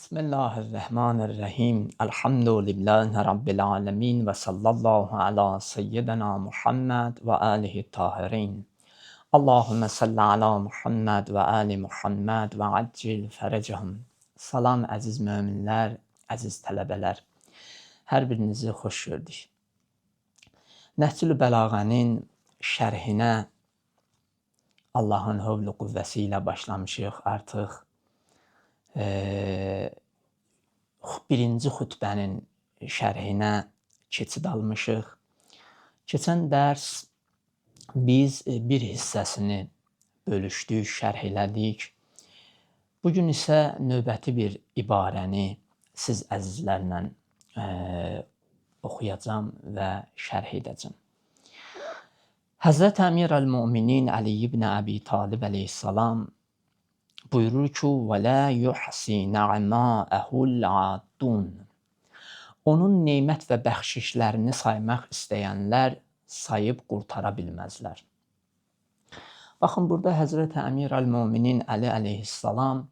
Bismillahirrahmanirrahim. Elhamdülillahi Rabbil alemin ve sallallahu ala seyyidina Muhammed ve alihi tahirin. Allahümme salli ala Muhammed ve ali Muhammed ve accil ferecihim. Salam əziz möminlər, əziz tələbələr. Hər birinizi xoş gördük. Nəhcül Bəlağənin şərhinə Allahın hövl qüvvəsi ilə başlamışıq artıq. Birinci xütbənin şərhinə keçid almışıq. Keçən dərs biz bir hissəsini bölüşdük, şərh elədik. Bugün isə növbəti bir ibarəni siz əzizlərlə oxuyacam və şərh edəcəm. Həzrət Əmir əl-Müminin Əli ibn Əbi Talib əleyhissalam buyurur ki, وَلَا يُحْسِي نَعْمَاءَهُ الْعَادُّونَ Onun nemət və bəxşişlərini saymaq istəyənlər sayıb qurtara bilməzlər. Baxın, burada Həzrət Əmir əl-Müminin Əli əleyhissalam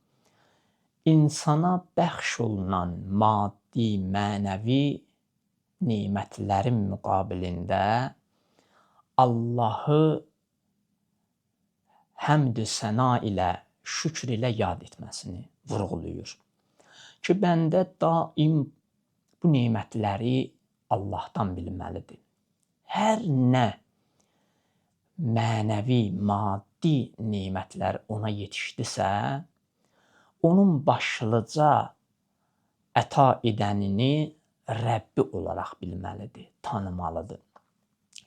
insana bəxş olunan maddi, mənəvi nemətlərin müqabilində Allahı həmd-i səna ilə, şükür ilə yad etməsini vurğulayır. Ki, bəndə daim bu nemətləri Allahdan bilməlidir. Hər nə mənəvi, maddi nemətlər ona yetişdisə, onun başlıca əta edənini Rəbbi olaraq bilməlidir, tanımalıdır.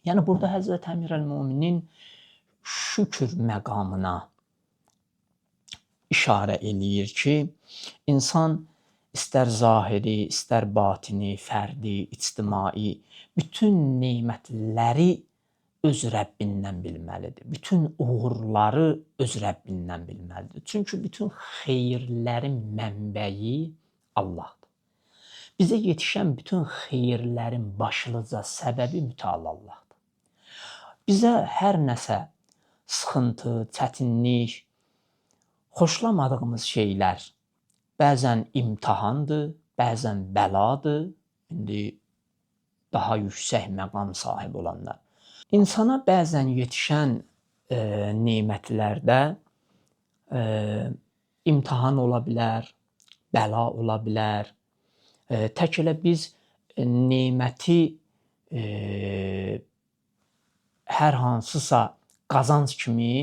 Yəni, burada Həzrət Əmir əl-Müminin şükür məqamına işarə eləyir ki, insan istər zahiri, istər batini, fərdi, ictimai, bütün nemətləri öz Rəbbindən bilməlidir. Bütün uğurları öz Rəbbindən bilməlidir. Çünki bütün xeyirlərin mənbəyi Allahdır. Bizə yetişən bütün xeyirlərin başlıca səbəbi mütəal Allahdır. Bizə hər nəsə sıxıntı, çətinlik, xoşlamadığımız şeylər bəzən imtahandır, bəzən bəladır. İndi daha yüksək məqam sahibi olanlar. İnsana bəzən yetişən nemətlərdə imtahan ola bilər, bəla ola bilər. Tək elə biz neməti hər hansısa qazanc kimi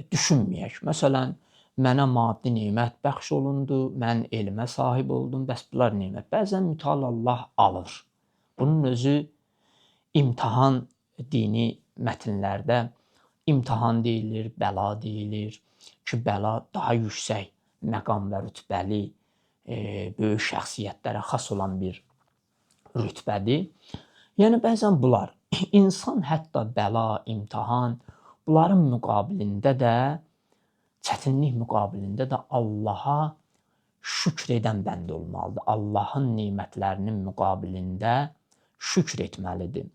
düşünməyək. Məsələn, mənə maddi nemət bəxş olundu, mən elmə sahib oldum, bəs bunlar nemət. Bəzən mütəal Allah alır. Bunun özü imtahan dini mətnlərdə imtahan deyilir, bəla deyilir ki, bəla daha yüksək məqam və rütbəli, böyük şəxsiyyətlərə xas olan bir rütbədir. Yəni, bəzən bunlar, insan hətta bəla, imtahan, bunların müqabilində də, çətinlik müqabilində də Allaha şükr edən bəndə olmalıdır. Allahın nemətlərinin müqabilində şükr etməlidir.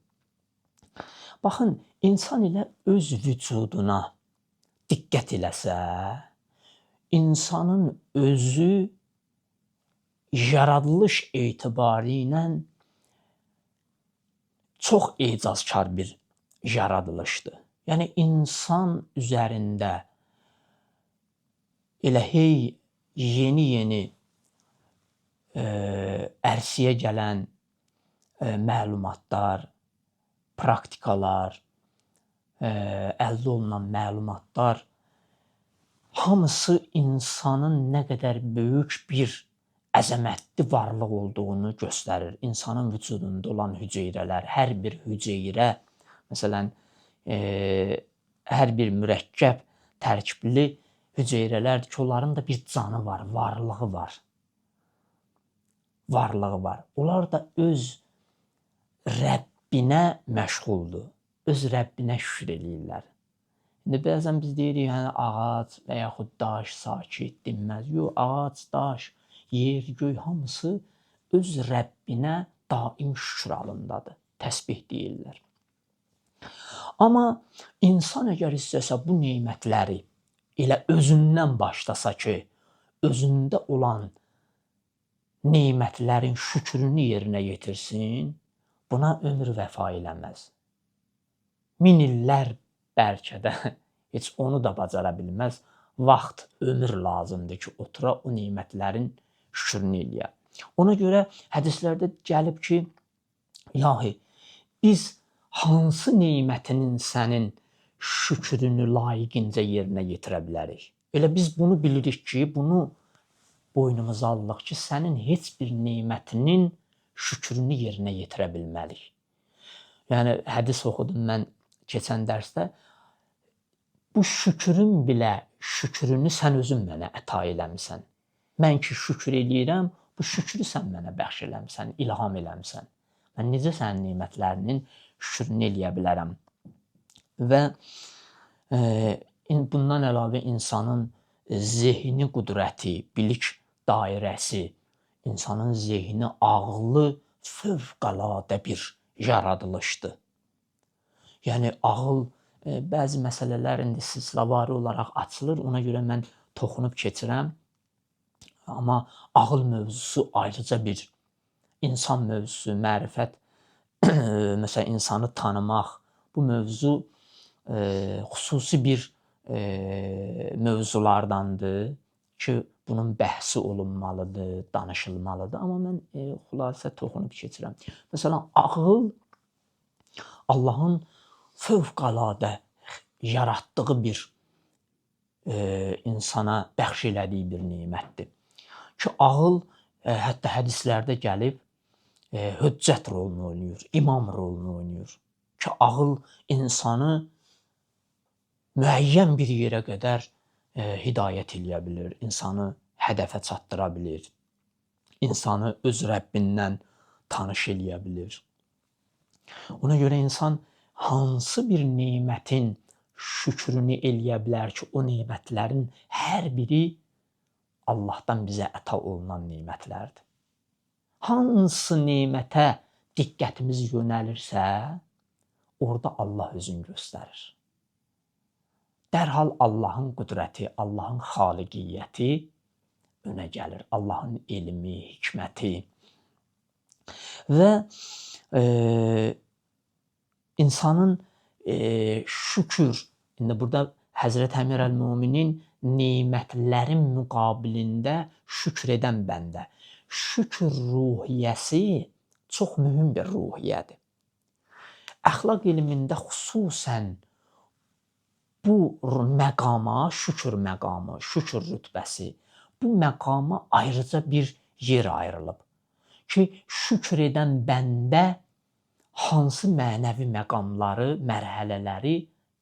Baxın, insan ilə öz vücuduna diqqət eləsə, insanın özü yaradılış etibarı ilə çox ecazkar bir yaradılışdır. Yəni, insan üzərində elə hey yeni ərsiyə gələn məlumatlar, praktikalar, əldə olunan məlumatlar hamısı insanın nə qədər böyük bir əzəmətli varlıq olduğunu göstərir. İnsanın vücudunda olan hüceyrələr, hər bir hüceyrə, məsələn, hər bir mürəkkəb tərkibli hüceyrələrdir ki, onların da bir canı var, varlığı var. Varlığı var. Onlar da öz Rəbbinə məşğuldur. Öz Rəbbinə şükür eləyirlər. İndi bəzən biz deyirik, yəni, ağac və yaxud daş sakit dinməz. Yox, ağac, daş, yer, göy hamısı öz Rəbbinə daim şükür halındadır. Təsbih deyirlər. Amma insan əgər istəsə bu nemətləri elə özündən başlasa ki, özündə olan nemətlərin şükrünü yerinə yetirsin, buna ömür vəfa eləməz. 1000 illər bəlkə də heç onu da bacara bilməz. Vaxt, ömür lazımdır ki, otura o nemətlərin şükrünü eləyə. Ona görə hədislərdə gəlib ki, ilahi, biz hansı nemətinin sənin şükrünü layiqincə yerinə yetirə bilərik? Elə biz bunu bilirik ki, bunu boynumuza alırıq ki, sənin heç bir nemətinin şükrünü yerinə yetirə bilmərik. Yəni, hədis oxudum mən keçən dərsdə. Bu şükrün belə şükrünü sən özün mənə əta eləmisən. Mən ki, şükür eləyirəm, bu şükrü sən mənə bəxş eləmisən, ilham eləmisən. Mən necə sənin nemətlərinin şükrünü eləyə bilərəm? Və bundan əlavə insanın zehni qüdrəti, bilik dairəsi, insanın zehni, ağlı fövqəladə bir yaradılışdır. Yəni, ağıl bəzi məsələlər indi silsiləvari olaraq açılır, ona görə mən toxunub keçirəm. Amma ağıl mövzusu ayrıca bir insan mövzusu, mərifət, məsələn, insanı tanımaq, bu mövzu xüsusi bir mövzulardandır ki, bunun bəhsi olunmalıdır, danışılmalıdır. Amma mən xülasə toxunub keçirəm. Məsələn, ağıl Allahın fövqəladə yaratdığı bir insana bəxş elədiyi bir nemətdir. Ki, ağıl hətta hədislərdə gəlib höccət rolunu oynayır, imam rolunu oynayır. Ki, ağıl insanı müəyyən bir yerə qədər hidayət eləyə bilir, insanı hədəfə çatdıra bilir, insanı öz Rəbbindən tanış eləyə bilir. Ona görə insan hansı bir nemətin şükrünü eləyə bilər ki, o nemətlərin hər biri Allahdan bizə əta olunan nemətlərdir. Hansı nemətə diqqətimiz yönəlirsə, orada Allah özünü göstərir. Dərhal Allahın qüdrəti, Allahın xaliqiyyəti önə gəlir. Allahın elmi, hikməti. Və insanın şükür, indi burada Həzrət Əmir Əl-Möminin nemətlərin müqabilində şükür edən bəndə. Şükür ruhiyyəsi çox mühüm bir ruhiyyədir. Əxlaq elmində xüsusən bu məqama, şükür məqamı, şükür rütbəsi, bu məqama ayrıca bir yer ayrılıb. Ki, şükür edən bəndə hansı mənəvi məqamları, mərhələləri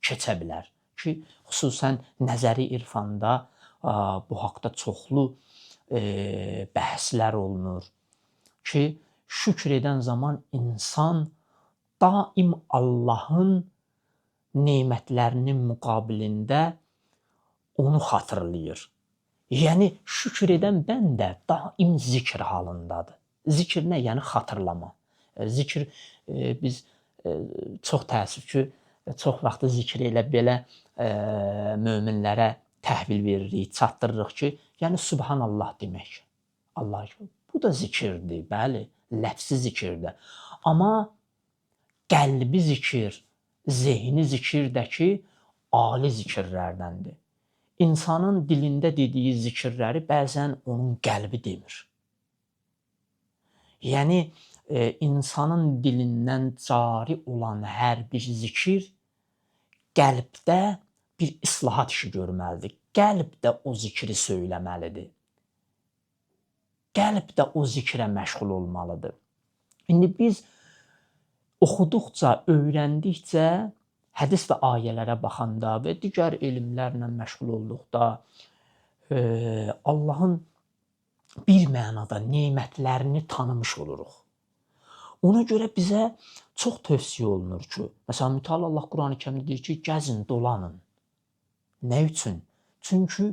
keçə bilər. Ki, xüsusən nəzəri irfanda bu haqda çoxlu bəhslər olunur. Ki, şükür edən zaman insan daim Allahın nemətlərinin müqabilində onu xatırlayır. Yəni, şükür edən bəndə daim zikr halındadır. Zikr nə? Yəni, xatırlama. Zikr, biz çox təəssüf ki, çox vaxtı zikr elə belə möminlərə təhvil veririk, çatdırırıq ki, yəni Subhanallah demək. Allah, bu da zikirdir, bəli, ləfsi zikirdir. Amma qəlbi zikir, zehni zikir də ki, ali zikirlərdəndir. İnsanın dilində dediyi zikirləri bəzən onun qəlbi demir. Yəni, insanın dilindən cari olan hər bir zikir qəlbdə bir islahat işi görməlidir. Qəlb də o zikri söyləməlidir. Qəlb də o zikrə məşğul olmalıdır. İndi biz oxuduqca, öyrəndikcə, hədis və ayələrə baxanda və digər elmlərlə məşğul olduqda Allahın bir mənada nemətlərini tanımış oluruq. Ona görə bizə çox tövsiyə olunur ki, məsələn, Mütəallə Allah Qurani Kərimdə deyir ki, gəzin, dolanın. Nə üçün? Çünki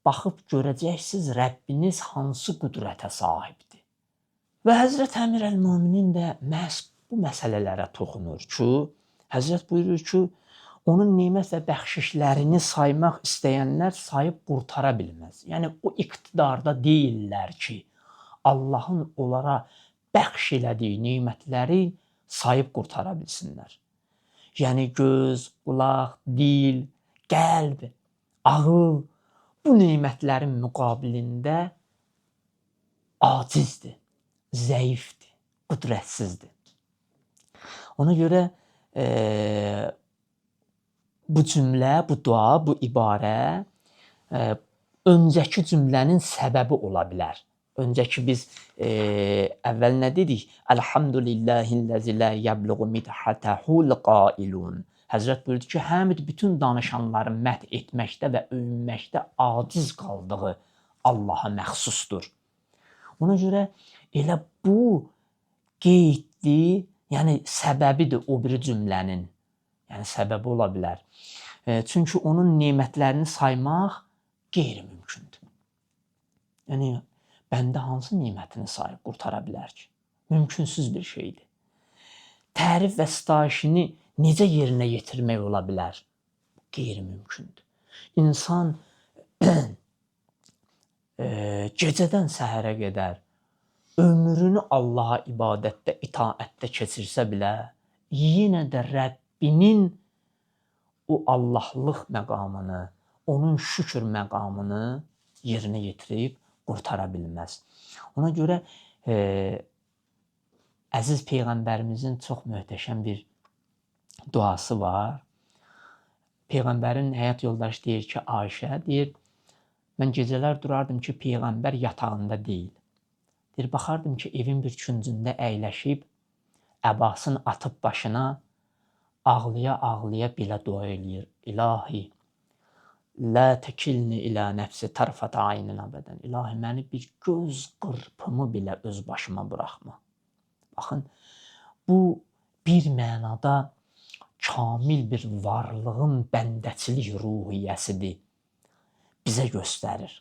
baxıb görəcəksiniz Rəbbiniz hansı qüdrətə sahibdir. Və Həzrət Əmir Əl-Möminin də məhz bu məsələlərə toxunur ki, Həzrət buyurur ki, onun nemət və bəxşişlərini saymaq istəyənlər sayıb qurtara bilməz. Yəni o iqtidarda deyillər ki, Allahın onlara bəxş elədiyi nemətləri sayıb qurtara bilsinlər. Yəni göz, qulaq, dil, qəlb, ağıl bu nemətlərin müqabilində acizdir, zəifdir, qüdrətsizdir. Ona görə bu cümlə, bu dua, bu ibarə öncəki cümlənin səbəbi ola bilər. Öncəki biz əvvəl nə dedik? Elhamdülillahillazi la yəbluğu midhatəhul qailun. Həzrət buyurdu ki, həmd bütün danışanların məth etməkdə və övünməkdə aciz qaldığı Allaha məxsusdur. Ona görə elə bu qeyddir, yəni səbəbidir o biri cümlənin. Yəni səbəbi ola bilər. Çünki onun nemətlərini saymaq qeyri-mümkündür. Yəni bəndə hansı nemətini sayıb qurtara bilər ki? Mümkünsüz bir şeydir. Tərif və sitaişini necə yerinə yetirmək ola bilər? Qeyri-mümkündür. İnsan gecədən səhərə qədər ömrünü Allaha ibadətdə, itaətdə keçirsə bilə, yenə də Rəbbinin o Allahlıq məqamını, onun şükür məqamını yerinə yetirib qurtara bilməz. Ona görə əziz Peyğəmbərimizin çox möhtəşəm bir duası var. Peyğəmbərin həyat yoldaşı deyir ki, Ayşə deyir, mən gecələr durardım ki, Peyğəmbər yatağında deyil. Deyir, baxardım ki, evin bir küncündə əyləşib, əbasını atıb başına, ağlaya-ağlaya belə dua eləyir. İlahi, lə təkilni ilə nəfsi tərfətə aynin abədən. İlahi, məni bir göz qırpımı belə öz başıma buraxma. Baxın, bu bir mənada kamil bir varlığın bəndəçilik ruhiyyəsidir. Bizə göstərir.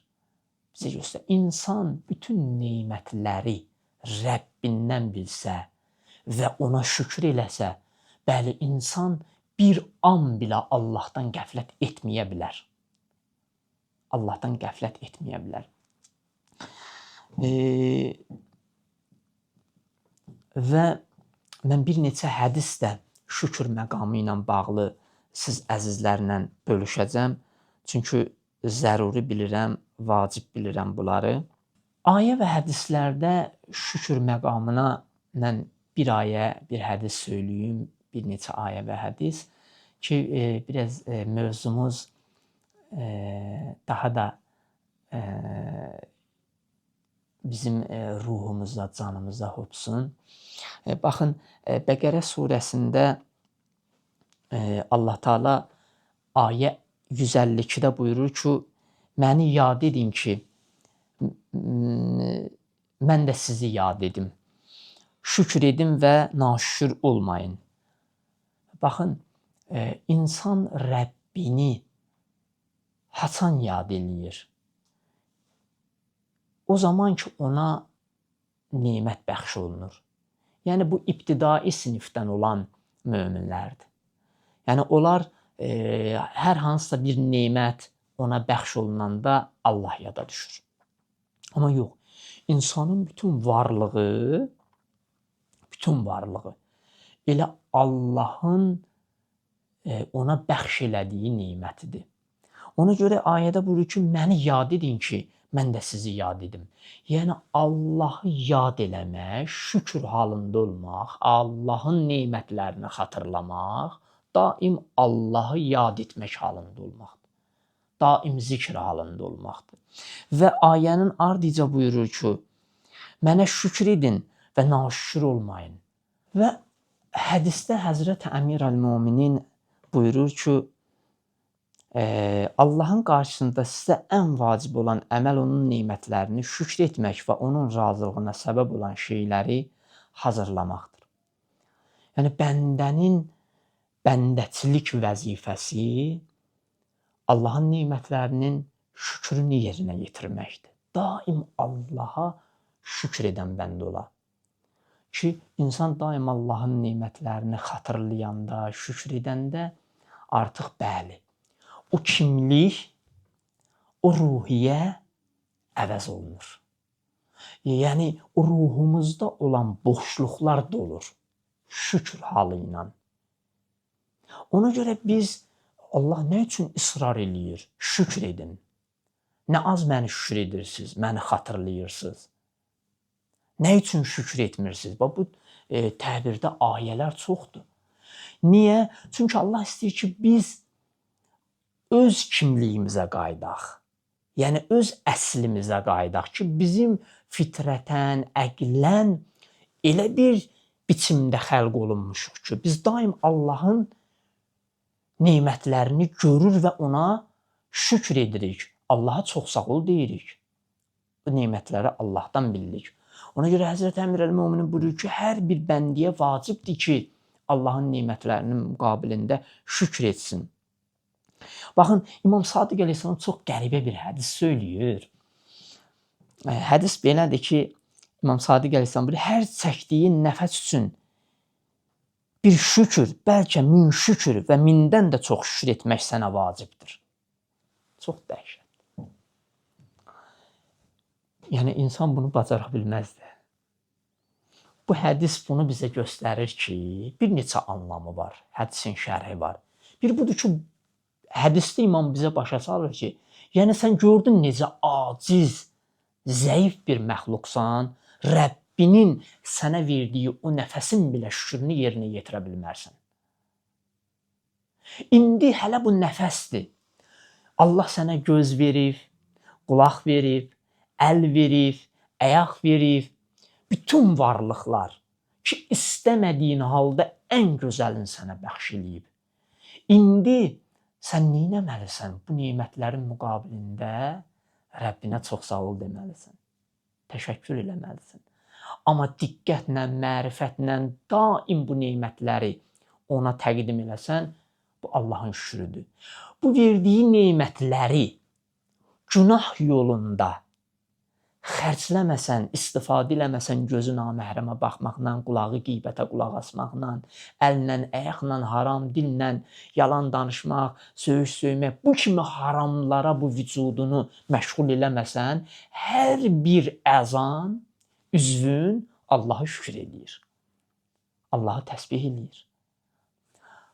İnsan bütün nemətləri Rəbbindən bilsə və ona şükür eləsə, bəli, insan bir an belə Allahdan qəflət etməyə bilər. Allahdan qəflət etməyə bilər. Və mən bir neçə hədis də şükür məqamı ilə bağlı siz əzizlərlə bölüşəcəm. Çünki zəruri bilirəm, vacib bilirəm bunları. Ayə və hədislərdə şükür məqamına mən bir ayə, bir hədis söyləyim, bir neçə ayə və hədis ki, biraz mövzumuz daha da bizim ruhumuzda, canımızda hopsun. Baxın, Bəqərə surəsində Allah Taala ayə 152-də buyurur ki, məni yad edin ki, mən də sizi yad edim. Şükür edin və naşükür olmayın. Baxın, insan Rəbbini haçan yad eləyir? O zaman ki, ona nemət bəxş olunur. Yəni, bu ibtidai sinifdən olan möminlərdir. Yəni, onlar hər hansısa bir nemət ona bəxş olunanda Allah yada düşür. Amma yox, insanın bütün varlığı elə Allahın ona bəxş elədiyi nemətidir. Ona görə ayədə buyurur ki, məni yad edin ki, mən də sizi yad edim. Yəni, Allahı yad eləmək, şükür halında olmaq, Allahın nemətlərini xatırlamaq, daim Allahı yad etmək halında olmaqdır. Daim zikr halında olmaqdır. Və ayənin ardıca buyurur ki, mənə şükür edin və naşükür olmayın. Və hədisdə Həzrət Əmir əl-Müminin buyurur ki, Allahın qarşısında sizə ən vacib olan əməl onun nemətlərini şükr etmək və onun razılığına səbəb olan şeyləri hazırlamaqdır. Yəni, bəndənin bəndəçilik vəzifəsi Allahın nemətlərinin şükrünü yerinə yetirməkdir. Daim Allaha şükr edən bəndə ola. Ki, insan daim Allahın nemətlərini xatırlayanda, şükr edəndə artıq bəli, o kimlik, o ruhiyyə əvəz olunur. Yəni, o ruhumuzda olan boşluqlar dolur şükür halı ilə. Ona görə biz, Allah nə üçün israr eləyir? Şükür edin. Nə az məni şükür edirsiniz, məni xatırlayırsınız. Nə üçün şükür etmirsiniz? Bu təbirdə ayələr çoxdur. Niyə? Çünki Allah istəyir ki, biz öz kimliyimizə qayıdaq. Yəni, öz əslimizə qayıdaq ki, bizim fitrətən, əqlən elə bir biçimdə xəlq olunmuşuq ki, biz daim Allahın nemətlərini görür və ona şükür edirik. Allaha çox sağ ol deyirik. Bu nemətləri Allahdan bilirik. Ona görə Həzrət Əmir əl-Möminin buyurur ki, hər bir bəndiyə vacibdir ki, Allahın nemətlərinin müqabilində şükür etsin. Baxın, İmam Sadiq əleyhissalam çox qəribə bir hədis söyləyir. Hədis belədir ki, İmam Sadiq əleyhissalam buyurur, hər çəkdiyi nəfəs üçün bir şükür, bəlkə min şükür və mindən də çox şükür etmək sənə vacibdir. Çox dəhşət. Yəni, insan bunu bacara bilməzdi. Bu hədis bunu bizə göstərir ki, bir neçə anlamı var, hədisin şərhi var. Bir budur ki, hədisdə imam bizə başa salır ki, yəni sən gördün necə aciz, zəif bir məxluqsan, Rəbbinin sənə verdiyi o nəfəsin belə şükrünü yerinə yetirə bilmərsən. İndi hələ bu nəfəsdir. Allah sənə göz verib, qulaq verib, əl verib, ayaq verib, bütün varlıqlar ki, istəmədiyin halda ən gözəlini sənə bəxş eləyib. İndi sən nə etməlisən? Bu nemətlərin müqabilində Rəbbinə çox sağ ol deməlisən. Təşəkkür eləməlisən. Amma diqqətlə, mərifətlə daim bu nemətləri ona təqdim eləsən, bu Allahın şükrüdür. Bu verdiyi nemətləri günah yolunda xərcləməsən, istifadə eləməsən gözü naməhrəmə baxmaqla, qulağı qeybətə qulaq asmaqla, əllə, ayaqla, haram dillə, yalan danışmaq, söymək, bu kimi haramlara bu vücudunu məşğul eləməsən, hər bir əzan, üzvün Allaha şükür eləyir. Allahı təsbih eləyir.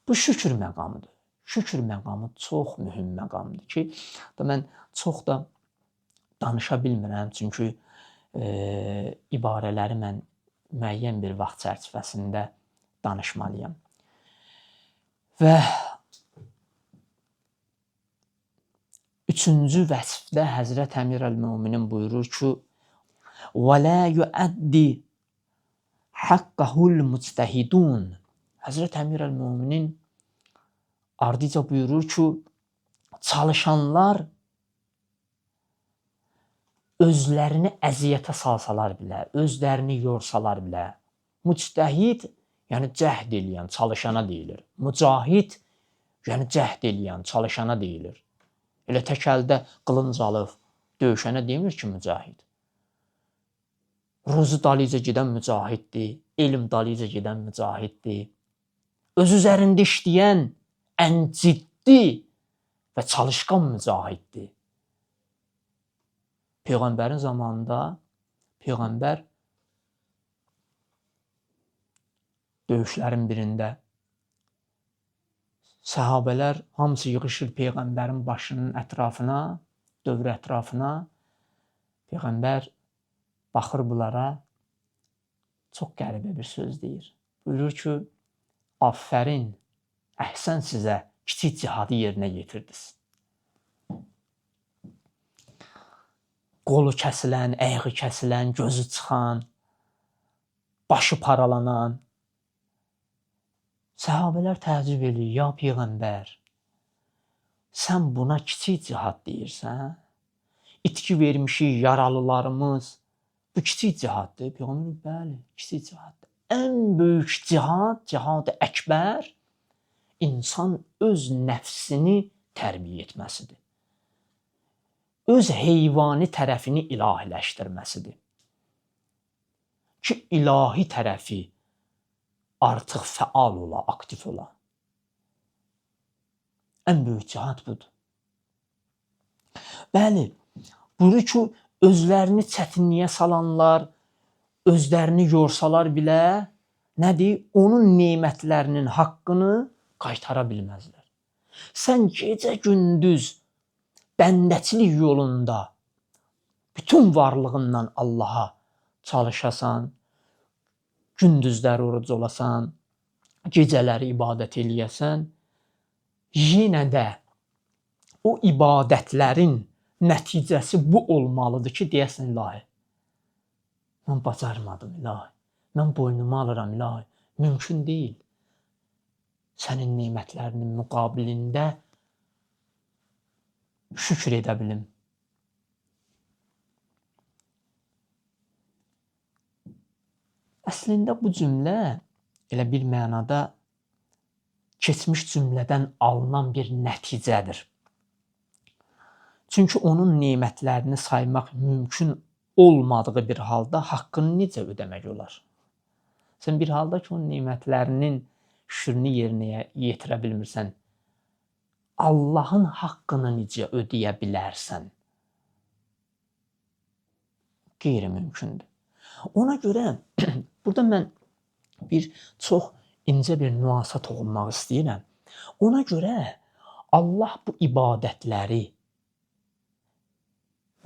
Bu şükür məqamıdır. Şükür məqamı çox mühüm məqamdır ki, mən çox da danışa bilmirəm, çünki ibarələri mən müəyyən bir vaxt çərçivəsində danışmalıyam. Və üçüncü vəsfdə Həzrət Əmir əl-Möminin buyurur ki, وَلَا يُؤَدِّ حَقَّهُ الْمُجْتَهِدُونَ. Həzrət Əmir əl-Möminin ardıca buyurur ki, çalışanlar özlərini əziyyətə salsalar bilə, özlərini yorsalar bilə. Müctəhid, yəni cəhd eləyən, çalışana deyilir. Mücahid, yəni cəhd eləyən, çalışana deyilir. Elə tək əldə qılınc alıb döyüşənə demir ki, mücahid. Ruzu dalıca gedən mücahiddir, elm dalıca gedən mücahiddir. Öz üzərində işləyən ən ciddi və çalışqan mücahiddir. Peyğəmbərin zamanında Peyğəmbər döyüşlərin birində səhabələr hamısı yığışır Peyğəmbərin başının ətrafına, dövrə ətrafına. Peyğəmbər baxır bunlara, çox qəribə bir söz deyir. Buyurur ki, afərin, əhsən sizə, kiçik cihadı yerinə yetirdiniz. Qolu kəsilən, ayağı kəsilən, gözü çıxan, başı paralanan. Səhabələr təəccüb edir, ya Peyğəmbər, sən buna kiçik cihad deyirsən? İtki vermişik, yaralılarımız, bu kiçik cihaddır. Peyğəmbər, bəli, kiçik cihaddır. Ən böyük cihad, cihad-ı əkbər, insan öz nəfsini tərbiyə etməsidir. Öz heyvani tərəfini ilahiləşdirməsidir. Ki, ilahi tərəfi artıq fəal ola, aktiv ola. Ən böyük cihad budur. Bəli, bunu ki, özlərini çətinliyə salanlar, özlərini yorsalar bilə, nədir? Onun nemətlərinin haqqını qaytara bilməzlər. Sən gecə-gündüz bəndəçilik yolunda bütün varlığından Allaha çalışasan, gündüzləri oruc olasan, gecələri ibadət eləyəsən, yenə də o ibadətlərin nəticəsi bu olmalıdır ki, deyəsən ilahi, mən bacarmadım ilahi, mən boynuma alıram ilahi, mümkün deyil. Sənin nemətlərinin müqabilində şükür edə bilim. Əslində bu cümlə elə bir mənada keçmiş cümlədən alınan bir nəticədir. Çünki onun nemətlərini saymaq mümkün olmadığı bir halda haqqını necə ödəmək olar? Sən bir halda ki, onun nemətlərinin şükürünü yerinə yetirə bilmirsən, Allahın haqqını necə ödəyə bilərsən? Qeyri-mümkündür. Ona görə burada mən bir çox incə bir nüansa toxunmaq istəyirəm. Ona görə Allah bu ibadətləri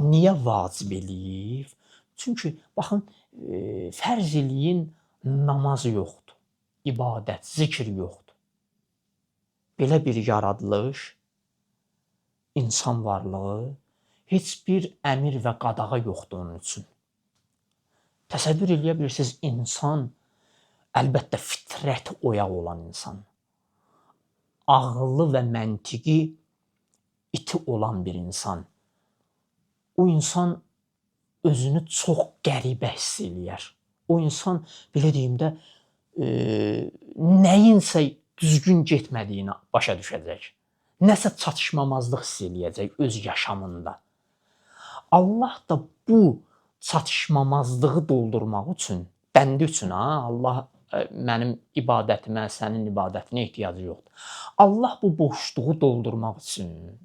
niyə vacib eləyib? Çünki baxın, fərz eləyin namaz yoxdur, ibadət, zikr yoxdur. Belə bir yaradılış, insan varlığı, heç bir əmir və qadağa yoxdur onun üçün. Təsəvvür eləyə bilirsiniz, insan, əlbəttə fitrət oyaq olan insan, ağıllı və məntiqi iti olan bir insan. O insan özünü çox qəribə hiss eləyər. O insan, belə deyim də, nəyinsə düzgün getmədiyini başa düşəcək. Nəsə çatışmamazlıq hiss eləyəcək öz yaşamında. Allah da bu çatışmamazlığı doldurmaq üçün, bəndi üçün, Allah mənim ibadətimə, sənin ibadətinə ehtiyacı yoxdur. Allah bu boşluğu doldurmaq üçün,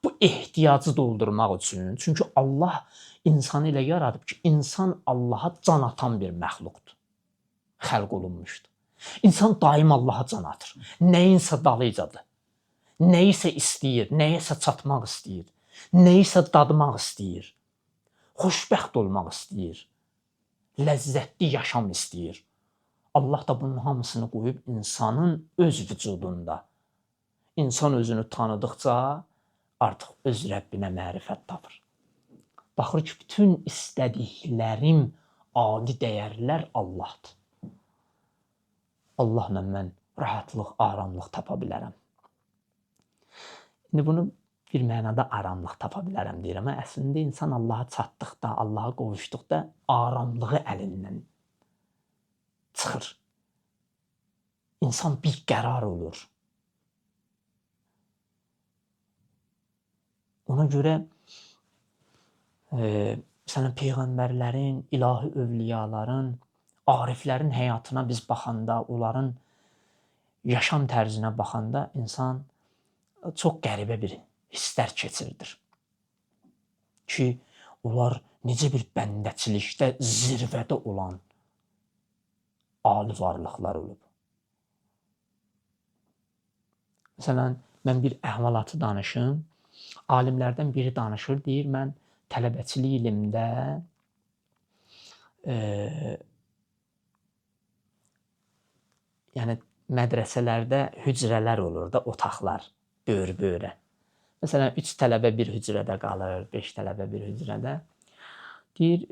bu ehtiyacı doldurmaq üçün, çünki Allah insanı elə yaradıb ki, insan Allaha can atan bir məxluqdur, xəlq olunmuşdur. İnsan daim Allaha can atır, nəyinsə dalıcadır, nəyisə istəyir, nəyəsə çatmaq istəyir, nəyisə dadmaq istəyir, xoşbəxt olmaq istəyir, ləzzətli yaşam istəyir. Allah da bunun hamısını qoyub insanın öz vücudunda. İnsan özünü tanıdıqca artıq öz Rəbbinə mərifət tapır. Baxır ki, bütün istədiklərim, adi dəyərlər Allahdır. Allahla mən rahatlıq, aramlıq tapa bilərəm. İndi bunu bir mənada aramlıq tapa bilərəm deyirəm. Əslində insan Allaha çatdıqda, Allaha qovuşduqda aramlığı əlindən çıxır. İnsan bir qərar olur. Ona görə məsələn, peyğəmbərlərin, ilahi övliyaların, ariflərin həyatına biz baxanda, onların yaşam tərzinə baxanda insan çox qəribə bir hisslər keçirdir. Ki, onlar necə bir bəndəçilikdə zirvədə olan ali varlıqlar olub. Məsələn, mən bir əhvalatı danışım. Alimlərdən biri danışır, deyir, mən tələbəçilik ilimdə yəni mədrəsələrdə hücrələr olur da, otaqlar, böyür-böyrə. Məsələn, 3 tələbə bir hücrədə qalır, 5 tələbə bir hücrədə. Deyir,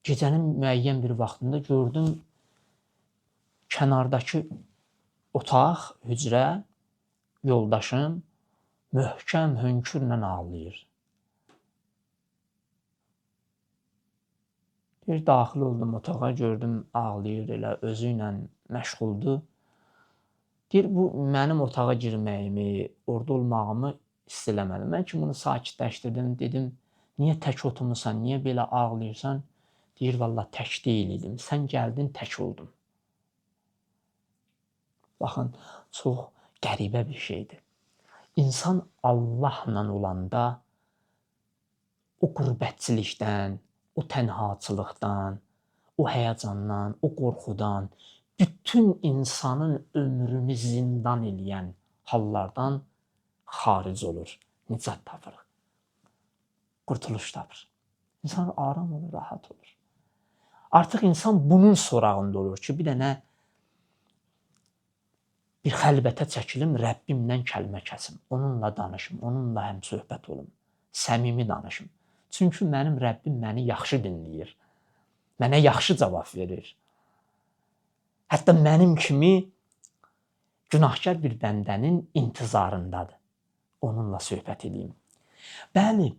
gecənin müəyyən bir vaxtında gördüm, kənardakı otaq, hücrə, yoldaşım möhkəm hönkürlə ağlayır. Bir daxil oldum otağa, gördüm ağlayır, elə özü ilə məşğuldur. Deyir, bu mənim otağa girməyimi, orada olmağımı hiss eləmədim. Mən ki, bunu sakitləşdirdim, dedim, niyə tək oturmusan, niyə belə ağlayırsan? Deyir, valla tək deyil idim, sən gəldin, tək oldum. Baxın, çox qəribə bir şeydir. İnsan Allahla olanda o qürbətçilikdən, o tənhaçılıqdan, o həyəcandan, o qorxudan, bütün insanın ömrünü zindan eləyən hallardan xaric olur. Nicat tapır. Qurtuluş tapır. İnsan aram olur, rahat olur. Artıq insan bunun sorağında olur ki, bir dənə bir xəlvətə çəkilim, Rəbbimlə kəlmə kəsim. Onunla danışım, onunla həmsöhbət olum, səmimi danışım. Çünki mənim Rəbbim məni yaxşı dinləyir. Mənə yaxşı cavab verir. Hətta mənim kimi günahkar bir bəndənin intizarındadır. Onunla söhbət edeyim. Bəli,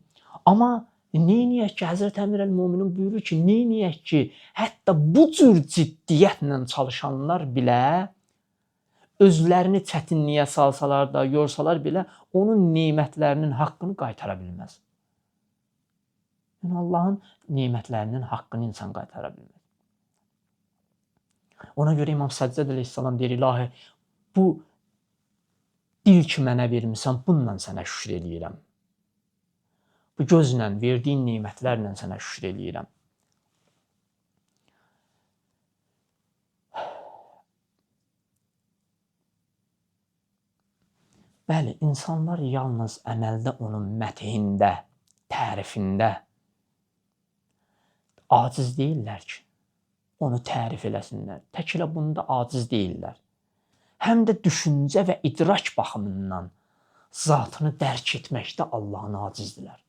amma neyniyək ki, Həzrət Əmir əl-Möminin buyurur ki, neyniyək ki, hətta bu cür ciddiyyətlə çalışanlar bilə özlərini çətinliyə salsalar da, yorsalar belə onun nemətlərinin haqqını qaytara bilməz. Yəni Allahın nemətlərinin haqqını insan qaytara bilməz. Ona görə İmam Səccad əleyhissalam deyir, ilahi, bu dil ki mənə vermirsən, bununla sənə şükür eləyirəm. Bu gözlə, verdiyin nemətlərlə sənə şükür eləyirəm. Bəli, insanlar yalnız əməldə onun mətihində, tərifində aciz deyirlər ki, onu tərif eləsinlər. Tək elə bunda aciz deyirlər. Həm də düşüncə və idrak baxımından zatını dərk etməkdə Allahın acizdirlər.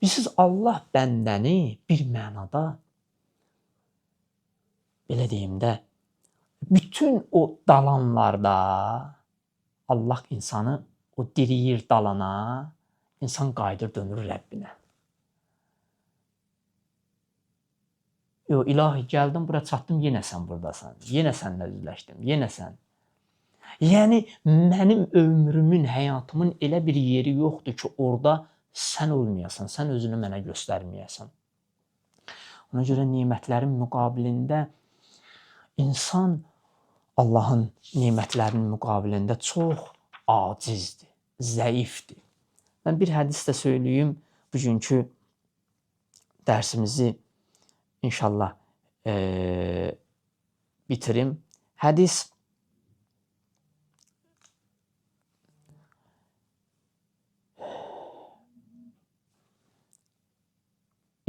Bilirsiniz, Allah bəndəni bir mənada, belə deyim də, bütün o dalanlarda Allah insanı o diriyir dalana, insan qayıdır dönür Rəbbinə. Yox, ilahi, gəldim, bura çatdım, yenə sən buradasan, yenə sənlə üzləşdim, yenə sən. Yəni, mənim ömrümün, həyatımın elə bir yeri yoxdur ki, orada sən olmayasan, sən özünü mənə göstərməyəsən. Ona görə nemətlərin müqabilində insan Allahın nemətlərinin müqabilində çox acizdir, zəifdir. Mən bir hədis də söyləyim, bugünkü dərsimizi İnşallah bitirim. Hədis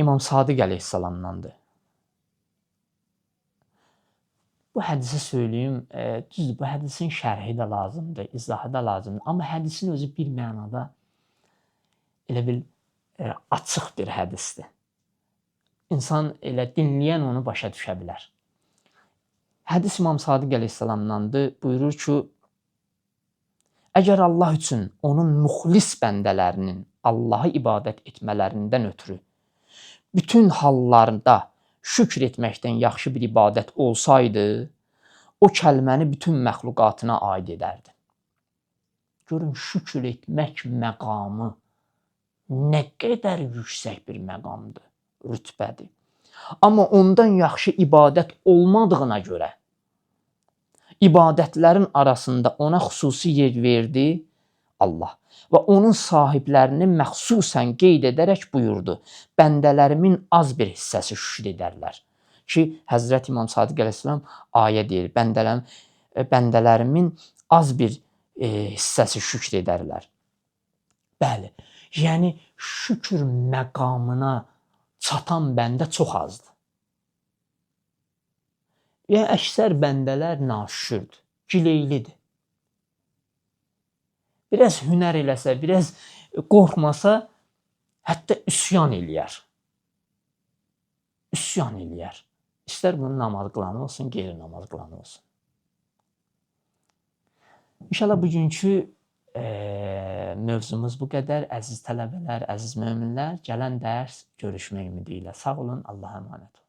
İmam Sadiq əleyhissalamdandır. Bu hədisi söyləyim, düzdür, bu hədisin şərhi də lazımdır, izahı da lazımdır. Amma hədisin özü bir mənada elə bil açıq bir hədisdir. İnsan elə dinləyən onu başa düşə bilər. Hədis İmam Sadiq əleyhissalamdandır. Buyurur ki, əgər Allah üçün onun müxlis bəndələrinin Allah'a ibadət etmələrindən ötürü bütün hallarda şükr etməkdən yaxşı bir ibadət olsaydı, o kəlməni bütün məxluqatına aid edərdi. Görün, şükr etmək məqamı nə qədər yüksək bir məqamdır, rütbədir. Amma ondan yaxşı ibadət olmadığına görə ibadətlərin arasında ona xüsusi yer verdi Allah və onun sahiblərini məxsusən qeyd edərək buyurdu, bəndələrimin az bir hissəsi şükür edərlər. Ki, Həzrət İmam Sadiq əleyhissalam ayə deyir, bəndələrimin az bir hissəsi şükür edərlər. Bəli, yəni şükür məqamına çatan bəndə çox azdır. Yəni, əksər bəndələr naşükürdür, gileylidir. Biraz hünər eləsə, biraz qorxmasa, hətta üsyan eləyər. Üsyan eləyər. İstər bunun namaz qılanı olsun, qeyri-namaz qılanı olsun. İnşallah bugünkü mövzumuz bu qədər. Əziz tələbələr, əziz möminlər, gələn dərs görüşmək ümidi ilə. Sağ olun, Allah'a əmanət olun.